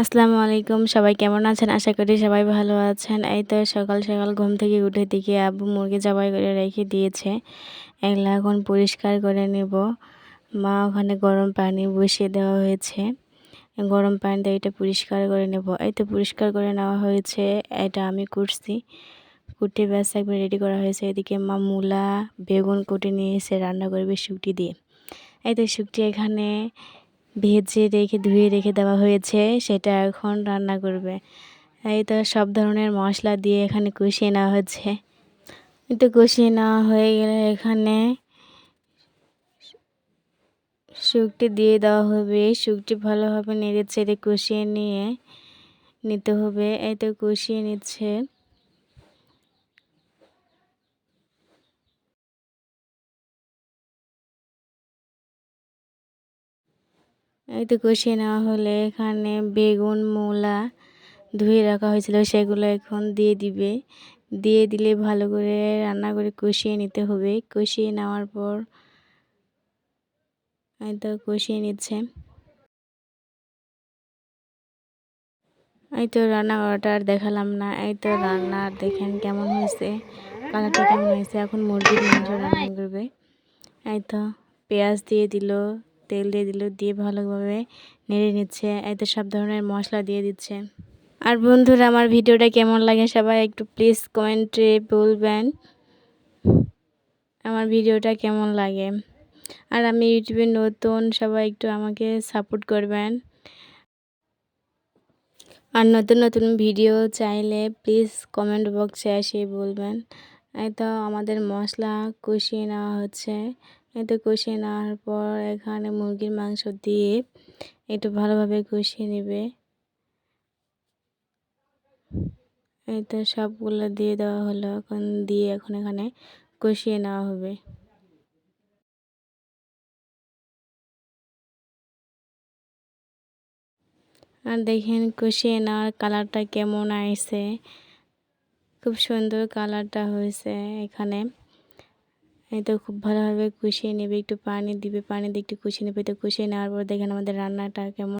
আসসালামু আলাইকুম, সবাই কেমন আছেন? আশা করি সবাই ভালো আছেন। এই তো সকাল সকাল ঘুম থেকে উঠে দেখি আব্বু মুরগি জবাই করে রেখে দিয়েছে। এগুলা এখন পরিষ্কার করে নেব। মা ওখানে গরম পানি বসিয়ে দেওয়া হয়েছে। গরম পানি দিয়ে এটা পরিষ্কার করে নেব। এই তো পরিষ্কার করে নেওয়া হয়েছে। এটা আমি করছি। কুটে ব্যাস একবার রেডি করা হয়েছে। এদিকে মা মূলা বেগুন কুটে নিয়ে এসে রান্না করবে শুকটি দিয়ে। এই তো শুকটি এখানে ভেজে রেখে ধুয়ে রেখে দেওয়া হয়েছে, সেটা এখন রান্না করবে। এই তো সব ধরনের মশলা দিয়ে এখানে কষিয়ে নেওয়া হচ্ছে। এই তো কষিয়ে নেওয়া হয়ে গেলে এখানে শুকটি দিয়ে দেওয়া হবে। শুকটি ভালোভাবে নেড়ে চেড়ে কষিয়ে নিতে হবে। এই তো কষিয়ে নিচ্ছে। এই তো কষিয়ে নেওয়া হলে এখানে বেগুন মূলা ধুয়ে রাখা হয়েছিল সেগুলো এখন দিয়ে দিবে। দিয়ে দিলে ভালো করে রান্না করে কষিয়ে নিতে হবে। কষিয়ে নেওয়ার পর এই তো কষিয়ে নিচ্ছে। এই তো রান্না করাটা আর দেখালাম না। এই তো রান্না দেখেন কেমন হয়েছে, কালারটা কেমন হয়েছে। এখন মুরগির মাংস রান্না করবে। এই তো পেঁয়াজ দিয়ে দিল, তেল দিয়ে দিল, দিয়ে ভালোভাবে নেড়ে নিচ্ছে। এই তো সব ধরনের মশলা দিয়ে দিচ্ছে। আর বন্ধুরা, আমার ভিডিওটা কেমন লাগে সবাই একটু প্লিজ কমেন্টে বলবেন আমার ভিডিওটা কেমন লাগে। আর আমি ইউটিউবে নতুন, সবাই একটু আমাকে সাপোর্ট করবেন। আর নতুন নতুন ভিডিও চাইলে প্লিজ কমেন্ট বক্সে এসে বলবেন। এই তো আমাদের মশলা কষিয়ে নেওয়া হচ্ছে। এই তো কষিয়ে নেওয়ার পর এখানে মুরগির মাংস দিয়ে একটু ভালোভাবে কষিয়ে নেবে। এই তো সবগুলো দিয়ে দেওয়া হলো, এখন দিয়ে এখন এখানে কষিয়ে নেওয়া হবে। আর দেখেন কষিয়ে নেওয়ার কালারটা কেমন আসছে, খুব সুন্দর কালারটা হয়েছে এখানে। এই তো খুব ভালোভাবে কষিয়ে নেবে, একটু পানি দিবে, পানি দিয়ে একটু কষিয়ে নেবে। তো কষিয়ে নেওয়ার পর দেখেন আমাদের রান্নাটা কেমন।